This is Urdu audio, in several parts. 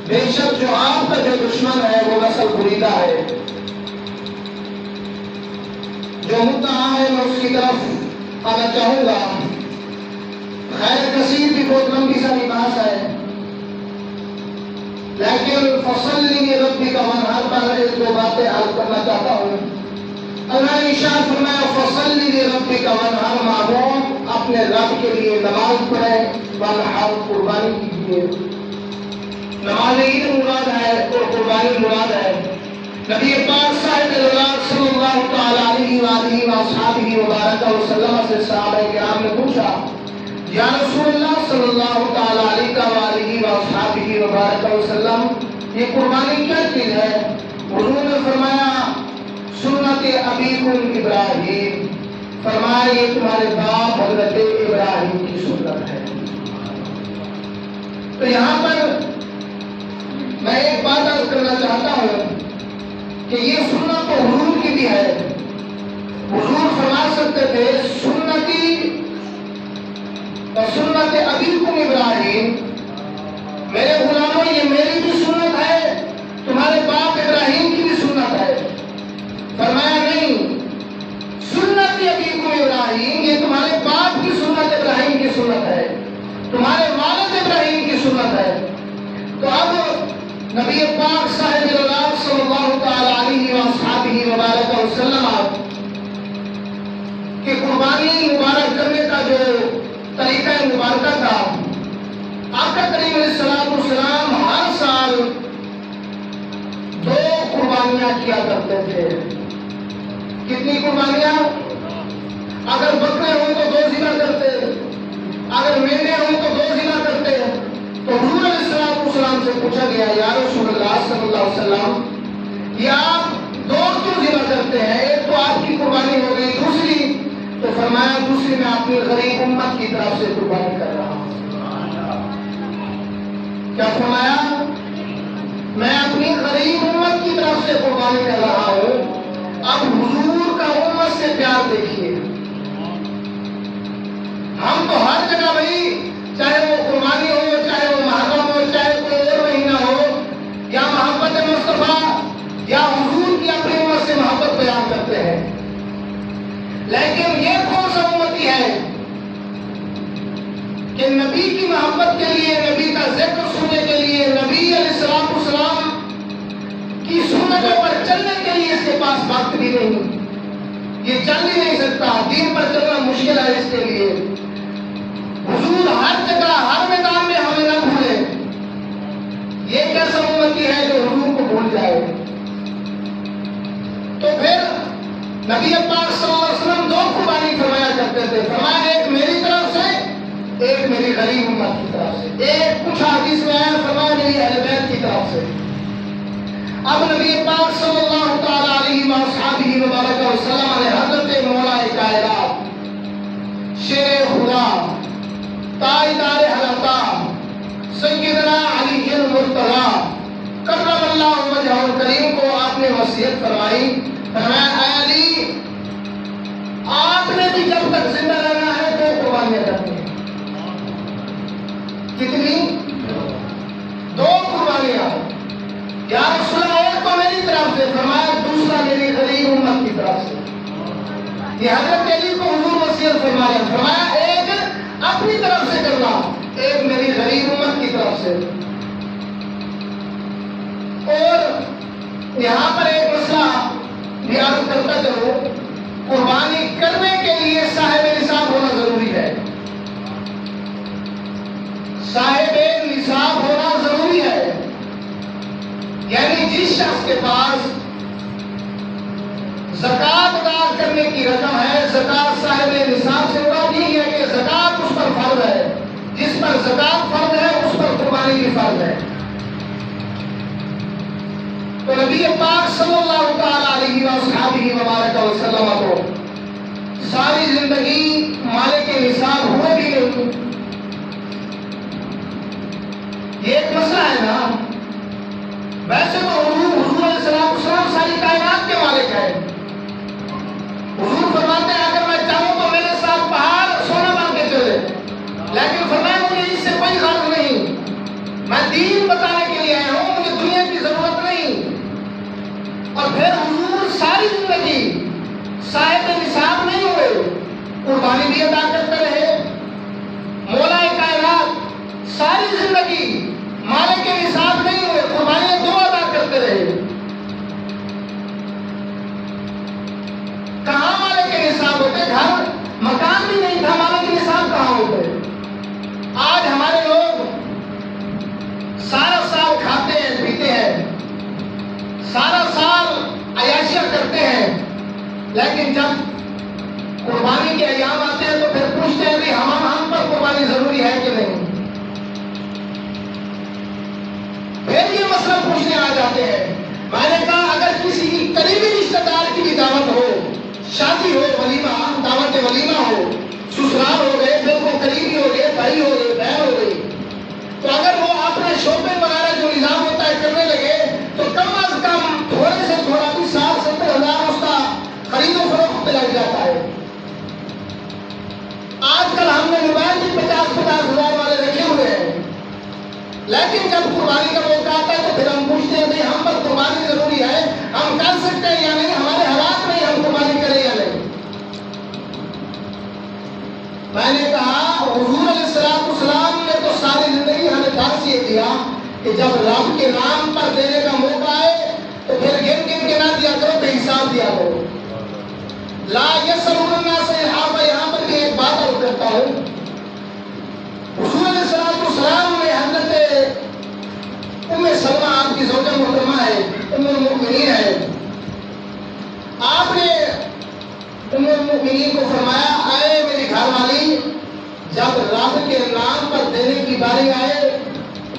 بے شک جو آپ کا جو دشمن ہے وہ نسل بریدہ ہے. جو مدعا ہے میں اس کی طرف آنا چاہوں گا. خیر کثیر بھی بہت لمبی ساری بات ہے، لیکن فصلی لربک وانحر پر ایک دو باتیں عرض کرنا چاہتا ہوں. اللہ نے ارشاد فرمایا فصلی لربک وانحر، معبود اپنے رب کے لیے نماز پڑھے، وانحر قربانی کیجیے. نماز عید مراد ہے اور قربانی مراد ہے. نبی پاک صاحب صلی اللہ تعالی علیہ وآلہ وصحبہ وبارک وسلم سے صحابہ کرام نے پوچھا یا رسول اللہ صلی اللہ تعالی علیہ وآلہ وصحبہ وبارک وسلم یہ قربانی کیا چیز ہے؟ حضور نے فرمایا سنت ابیکم ابراہیم، فرمایا یہ تمہارے باپ حضرت ابراہیم کی سنت ہے. تو یہاں پر میں ایک بات عرض کرنا چاہتا ہوں کہ یہ سنت تو حضور کی بھی ہے. حضور فرما سکتے تھے سنتی و سنت ابیکم ابراہیم، میرے غلاموں یہ میری بھی سنت ہے، تمہارے باپ ابراہیم کی بھی سنت ہے. فرمایا نہیں، سنت ابیکم ابراہیم یہ تمہارے باپ کی سنت ابراہیم کی سنت ہے، تمہارے والد ابراہیم کی سنت ہے. تو اب نبی پاک صاحب صلی اللہ تعالی علیہ وآلہ وبارک وسلم کہ قربانی مبارک کرنے کا جو طریقہ مبارکہ تھا، آقا کریم علیہ السلام ہر سال 2 قربانیاں کیا کرتے تھے. کتنی قربانیاں؟ اگر بکرے ہوں تو 2 ذبح کرتے، اگر مینے ہوں تو 2 ذبح کرتے. تو حضور علیہ السلام سے پوچھا گیا یا رسول اللہ صلی اللہ علیہ وسلم یہ آپ 2 کیوں ذبح کرتے ہیں؟ ایک تو آپ کی قربانی ہو گئی، دوسری؟ تو فرمایا دوسری میں اپنی غریب امت کی طرف سے قربانی کر رہا ہوں. کیا فرمایا؟ میں اپنی غریب امت کی طرف سے قربانی کر رہا ہوں. اب حضور کا امت سے پیار دیکھیے. ہم تو ہر جگہ بھائی، چاہے وہ قربانی ہو، چاہے وہ محرم ہو، چاہے کوئی اور مہینہ ہو، یا محبت مصطفیٰ یا حضور کی اپنی امت سے محبت بیان کرتے ہیں. لیکن یہ کون سا امتی ہے کہ نبی کی محبت کے لیے، نبی کا ذکر سننے کے لیے، نبی علیہ السلام کی سنتوں پر چلنے کے لیے اس کے پاس وقت بھی نہیں، یہ چل ہی نہیں سکتا، دین پر چلنا مشکل ہے اس کے لیے. حضور ہر جگہ ہر میدان میں ہمیں نہ بھولے. یہ کیسا امتی ہے جو حضور کو بھول جائے؟ تو پھر نبی پاک صلی اللہ علیہ وسلم 2 قربانی فرمایا کرتے تھے. فرمایا ایک میری طرف سے، ایک میری غریب امت کی طرف سے. ایک کچھ حدیث میں آیا فرمایا میری اہل بیت کی طرف سے. اب نبی پاک صلی اللہ تعالی علیہ وآلہ وبارک وسلم نے حضرت مولا کائنات شیر خدا تاجدار حلقہ سیدنا علی المرتضی کرم اللہ وجہہ الکریم کو آپ نے وصیت فرمائی. فرمایا اے علی، آپ نے بھی جب تک زندہ رہنا ہے 2 قربانیاں کرنی ہیں. کتنی؟ 2 قربانیاں. یا رسول اللہ ایک تو میری طرف سے، فرمایا دوسرا میری غریب امت کی طرف سے. یہ حضرت علی کو حضور وصیت فرمایا. فرمایا ایک اپنی طرف سے کرنا، ایک میری غریب امت کی طرف سے. اور یہاں پر ایک مسئلہ بھی عرض کرتا چلو، قربانی کرنے کے لیے صاحب نصاب ہونا ضروری ہے. صاحب نصاب ہونا ضروری ہے، یعنی جس شخص کے پاس زکات ادا کرنے کی رقم ہے، زکات صاحب نصاب سے مراد یہ ہے کہ زکات اس پر فرض ہے. جس پر زکات فرض ہے اس پر قربانی بھی فرض ہے. تو نبی پاک صلی اللہ تعالی علیہ وآلہ وبارک وسلم کو ساری زندگی مالک نصاب ہوئے بھی نہیں. یہ ایک مسئلہ ہے نا. ویسے تو حضور علیہ السلام ساری کائنات کے مالک ہے. حضور فرماتے ہیں اگر میں چاہوں تو میرے ساتھ پہاڑ سونا بن کے چلے، لیکن فرمایا مجھے اس سے کوئی غرض نہیں، میں دین بتانے کے لیے آیا ہوں. پھر حضور ساری زندگی صاحب نصاب نہیں ہوئے، قربانی بھی ادا کرتے رہے. مولا کائنات ساری زندگی مالک نصاب نہیں ہوئے، قربانیاں دو ادا کرتے رہے. کہاں مالک نصاب ہوتے؟ گھر مکان بھی نہیں تھا، مالک نصاب کہاں ہوتے؟ آج ہمارے لوگ سارا سال کھاتے ہیں پیتے ہیں، سارا سال عیاشیاں کرتے ہیں، لیکن جب قربانی کے ایام آتے ہیں تو پھر پوچھتے ہیں کہ ہم پر قربانی ضروری ہے کہ نہیں. پھر یہ مسئلہ پوچھنے آ جاتے ہیں. میں نے کہا اگر کسی کی قریبی رشتہ دار کی بھی دعوت ہو، شادی ہو، ولیمہ، دعوت ولیمہ ہو، سسرال ہو گئے، بالکل قریبی ہو گئے، بھائی ہو گئے، بہن ہو گئی، تو اگر وہ اپنے شعبے وغیرہ جو نظام ہوتا ہے کرنے لگے تو کم از کم تھوڑے سے تھوڑا بھی 60-70 ہزار اس کا خرید و فروخت پہ لگ جاتا ہے. آج کل ہم نے موبائل بھی 50-50 ہزار والے رکھے ہوئے ہیں، لیکن جب قربانی کا موقع آتا ہے تو پھر ہم پوچھتے ہیں بھائی ہم پر قربانی ضروری ہے، ہم کر سکتے ہیں یا نہیں، ہمارے حالات میں ہم قربانی کریں یا نہیں. میں نے کہا حضور علیہ السلام نے تو ساری زندگی ہمیں درس یہ دیا کہ جب رب کے نام پر دینے کا موقع آئے تو پھر گن گن کے نہ دیا کرو، بے حساب دیا کرو. لا یسألون الناس الحافہ. یہاں پر بھی ایک بات اور کرتا ہوں. حضور علیہ السلام نے حضرت ام سلمہ، آپ کی زوجہ محترمہ ہے، ام المؤمنین ہے، آپ نے ام المؤمنین کو فرمایا اے میری گھر والی، جب رب کے نام پر دینے کی باری آئے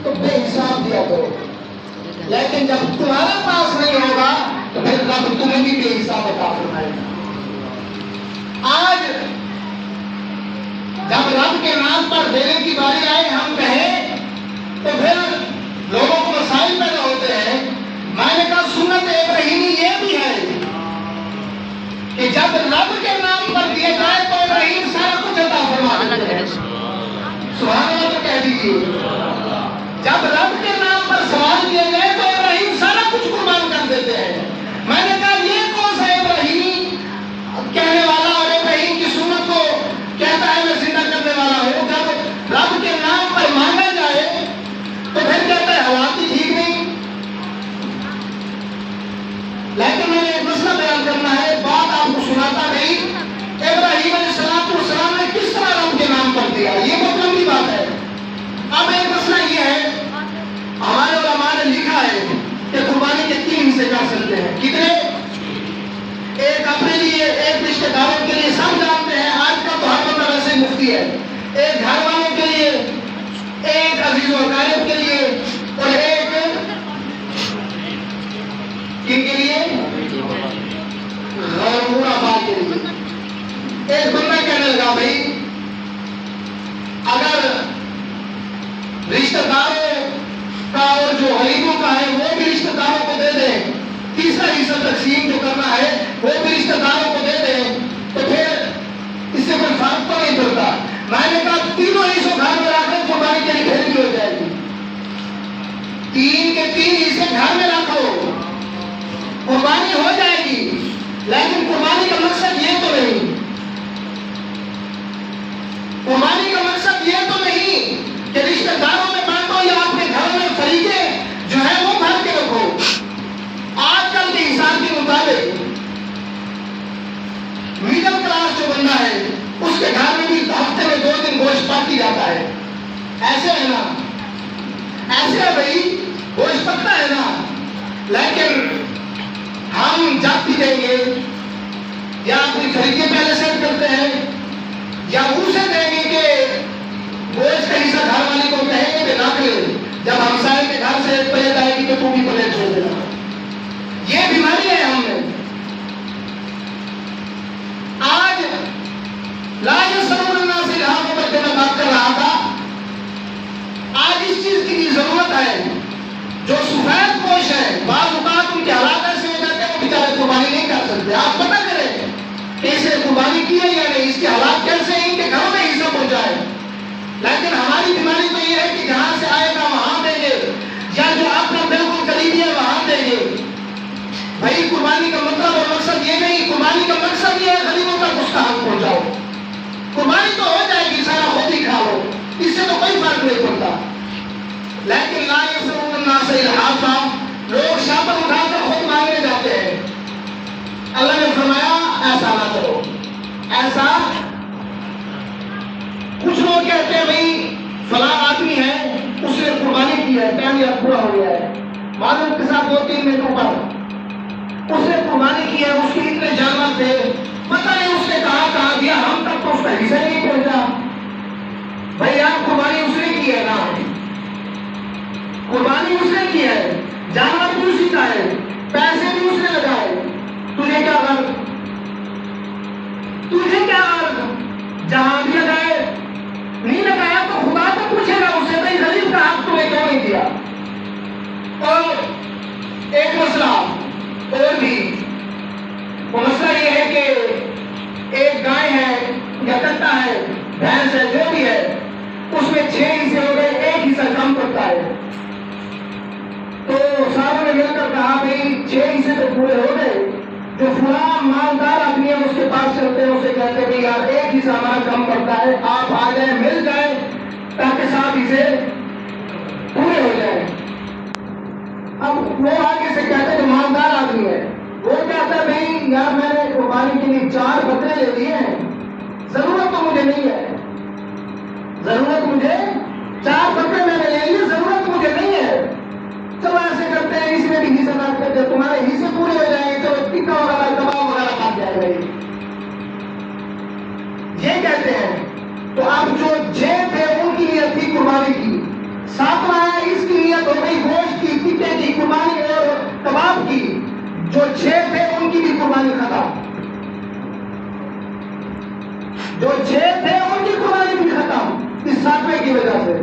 تو بے حساب دیا کرو، لیکن جب تمہارے پاس نہیں ہوگا تو پھر رب تمہیں بھی بے حساب عطا فرمائے گا. آج جب رب کے نام پر دینے کی باری آئے ہم کہیں تو پھر لوگوں کو مسائل پیدا ہوتے ہیں. میں نے کہا سنت ابراہیمی یہ بھی ہے کہ جب رب کے نام پر دیا جائے تو ابراہیم سارا کچھ عطا فرما دیتے ہیں. سبحان اللہ تو کہہ دیجیے. جب رب کے نام پر سوال کیا جائے تو ابراہیم سارا کچھ قربان کر دیتے ہیں. میں نے کہا یہ کون سا ابراہیمی کہنے والا اور ابراہیم کی سنت کو کہتا ہے میں زندہ کرنے والا ہوں، جب رب کے نام پر مانگا جائے تو پھر کہتا ہے حالات ہی ٹھیک نہیں. لیکن میں نے ایک مسئلہ بیان کرنا ہے، بات آپ کو سناتا نہیں. ابراہیم علیہ السلام نے کس طرح رب کے نام پر دیا، یہ بہت لمبی بات ہے. اب ایک مسئلہ یہ ہے، ہمارے علماء نے لکھا ہے کہ قربانی کے 3 حصے کر سکتے ہیں. کتنے؟ ایک اپنے لیے، ایک رشتے داروں کے لیے، سب جانتے ہیں آج کا تو ہر بندہ ویسے مفتی ہے. ایک گھر والوں کے لیے، ایک عزیز و اقارب کے لیے، اور ایک کن کے لیے؟ غیر آباد کے لیے. ایک بندہ کہنے لگا بھائی اگر رشتہ داروں کا اور جو غریبوں کا ہے وہ بھی رشتہ داروں کو دے دیں، تیسرا حصہ تقسیم جو کرنا ہے وہ بھی رشتہ داروں کو دے دیں تو پھر اس سے کوئی فرق تو نہیں پڑتا. میں نے کہا تینوں حصوں گھر میں رکھ کر قربانی کے لیے ہو جائے گی. 3 کے 3 حصے گھر میں رکھو، قربانی ہو جائے گی. لیکن قربانی کا مقصد یہ تو نہیں، قربانی کا مقصد یہ تو نہیں کہ رشتہ داروں میں بانٹو یا اپنے گھر میں فریقے جو ہے وہ بھر کے رکھو. آج کل کے حساب کے مطابق میڈل کلاس جو بندہ ہے اس کے گھر میں بھی ہفتے میں 2 دن گوشت پاتی جاتا ہے. ایسے ہے نا، ایسے ہے بھائی، گوشت پکتا ہے نا. لیکن ہم جب بھی دیں گے یا اپنی خریدے پہلے سیٹ کرتے ہیں یا اسے دیں گے کہ گوشت کا حصہ گھر والے کو کہیں گے کہ رکھ لے، جب ہمسائے کے گھر سے پلیٹ آئے گی تو تو بھی پلیٹ چھوڑ دینا. یہ بیماری ہے ہم میں. آج لا یسألون الناس الحافہ پر میں بات کر رہا تھا. آج اس چیز کی ضرورت ہے. جو سفید پوش ہے بعض اوقات ان کے حالات ایسے ہو جاتے ہیں وہ بیچارے قربانی نہیں کر سکتے. آپ پتہ کریں کہ اسے قربانی کی ہے یا نہیں، اس کے حالات کیسے ہیں، ان کے گھروں میں حصہ پہنچا ہے. لیکن ہماری بیماری تو یہ ہے کہ جہاں سے آئے گا وہاں دیں گے، یا جو اپنا بالکل قریبی ہے وہاں دیں گے. بھائی قربانی کا مطلب اور مقصد یہ نہیں، قربانی کا مقصد یہ ہے غریبوں تک اس کا حق پہنچاؤ۔ قربانی تو ہو جائے گی، سارا خود ہی کھا لو، اس سے تو کوئی فرق نہیں پڑتا، لیکن لا یسرون الناس الحافا، لوگ شاپر اٹھا کر خود مانگنے جاتے ہیں۔ اللہ نے فرمایا ایسا نہ کرو، ایسا کچھ لوگ کہتے ہیں بھائی فلاں آدمی ہے، اس نے قربانی کی ہے، ٹائم یا پورا ہو گیا ہے، معلوم کے ساتھ 2-3 منٹوں پر اس نے قربانی کی ہے، اس کے اتنے جانور تھے، پتہ نہیں اس نے کہاں دیا، ہم تک تو اس کا حصہ نہیں پہنچا۔ بھائی آپ قربانی اس نے کی ہے نا، قربانی اس نے کی ہے، جانور بھی اسی کا ہے، پیسے بھی اس نے لگائے، تجھے کیا غرض؟ تجھے کیا غرض؟ جہاں بھی لگائے نہیں لگایا تو خدا تو پوچھے گا اس سے، بھائی غریب کا حق تمہیں کیوں نہیں دیا؟ اور ایک مسئلہ اور بھی، وہ مسئلہ یہ ہے کہ ایک گائے ہے یا کٹا ہے، بھینس ہے، جو بھی ہے، اس میں 6 حصے ہو گئے، ایک حصہ کم پڑتا ہے، تو ساروں نے مل کر کہا بھائی 6 حصے تو پورے ہو گئے، جو فلاں مالدار آدمی ہے اس کے پاس چلتے ہیں، اسے کہتے ہیں بھائی یار ایک حصہ ہمارا کم پڑتا ہے، آپ آ جائیں، مل جائیں تاکہ 7 حصے پورے ہو جائیں۔ اب وہ آگے سے کہتے ہیں جو مالدار آدمی ہے، وہ کہتا ہے بھائی یار میں نے قربانی کے لیے 4 بکرے لے لیے ہیں، ضرورت تو مجھے نہیں ہے، ضرورت مجھے 4 بکرے میں نے لے لیے، ضرورت مجھے نہیں ہے، چلو ایسے کرتے ہیں اس میں بھی حصہ دار کر دیں، تمہارے حصے پورے ہو جائیں گے، چلو ٹکا وغیرہ کباب وغیرہ کھا جائے گا، یہ کہتے ہیں۔ تو اب جو 6 تھے ان کی نیت تھی قربانی کی، 7واں ہے اس کی نیت ہو گئی گوشت کی، ٹکے کی قربانی اور کباب کی، جو 6 تھے ان کی بھی قربانی ختم، جو 6 تھے ان کی قربانی بھی ختم اس 7ویں کی وجہ سے۔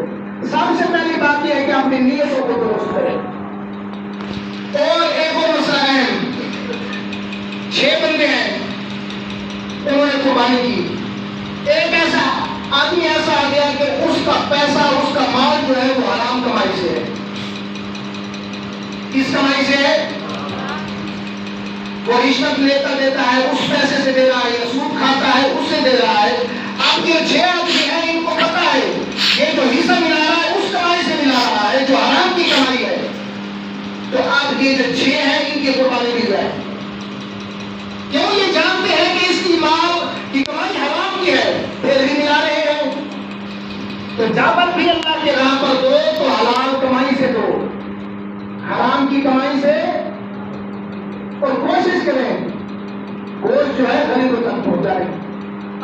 سب سے پہلی بات یہ ہے کہ اپنی نیتوں کو درست کریں۔ اور ایک اور مسئلہ ہے، 6 بندے ہیں، انہوں نے قربانی کی، ایک ایسا آدمی ایسا آ گیا کہ اس کا پیسہ، اس کا مال جو ہے وہ حرام کمائی سے ہے۔ کس کمائی سے ہے؟ وہ رشوت لیتا دیتا ہے، اس پیسے سے دے رہا ہے، یا سود کھاتا ہے اس سے دے رہا ہے۔ اب یہ 6 آدمی ہیں، ان کو پتا ہے یہ جو حصہ ملا رہا ہے اس کمائی سے ملا رہا ہے جو حرام کی کمائی ہے، تو اب یہ جو 6 ہیں ان کی قربانی مل جائے، کیوں؟ یہ جانتے ہیں کہ اس کی مال کی کمائی حرام کی ہے، پھر بھی ملا رہے ہیں۔ تو جب بھی اللہ کے راہ پر دو تو حلال کمائی سے دو، حرام کی کمائی سے، اور کوشش کریں گوشت جو ہے غریبوں تک پہنچائیں۔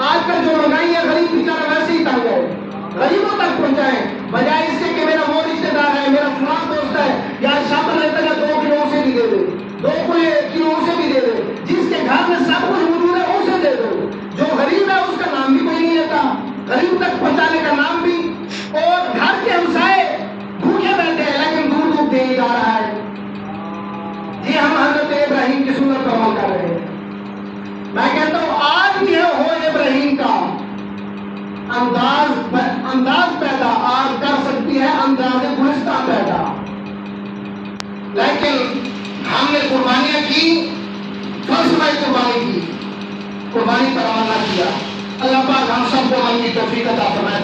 آج کل جو مہنگائی ہے، غریب بیچارہ ویسے ہی تنگ ہے، غریبوں تک پہنچائیں، بجائے اس سے کہ میرا وہ رشتے دار ہے، میرا فلاں دوست ہے، یا شاپر لیتا ہے 2 کلو اسے بھی دے دے، 2 کلو اسے بھی دے دے، جس کے گھر میں سب کچھ موجود ہے اسے دے دو۔ جو غریب ہے اس کا نام بھی کوئی نہیں لیتا، غریب تک پہنچانے کا نام بھی، اور گھر کے ہمسائے بھوکے بیٹھے ہیں لیکن دودھ دے جا رہا ہے۔ یہ ہم حضرت ابراہیم کی سنت پر عمل کر رہے ہیں۔ میں کہتا ہوں آج بھی ہو ابراہیم کا انداز پیدا آج کر سکتی ہے انداز گلستہ پیدا، لیکن ہم نے قربانیاں کی، فلسفہ قربانی کی، قربانی پر عمل نہ کیا۔ اللہ پاک ہم سب کو عمل کی توفیق عطا فرمائے۔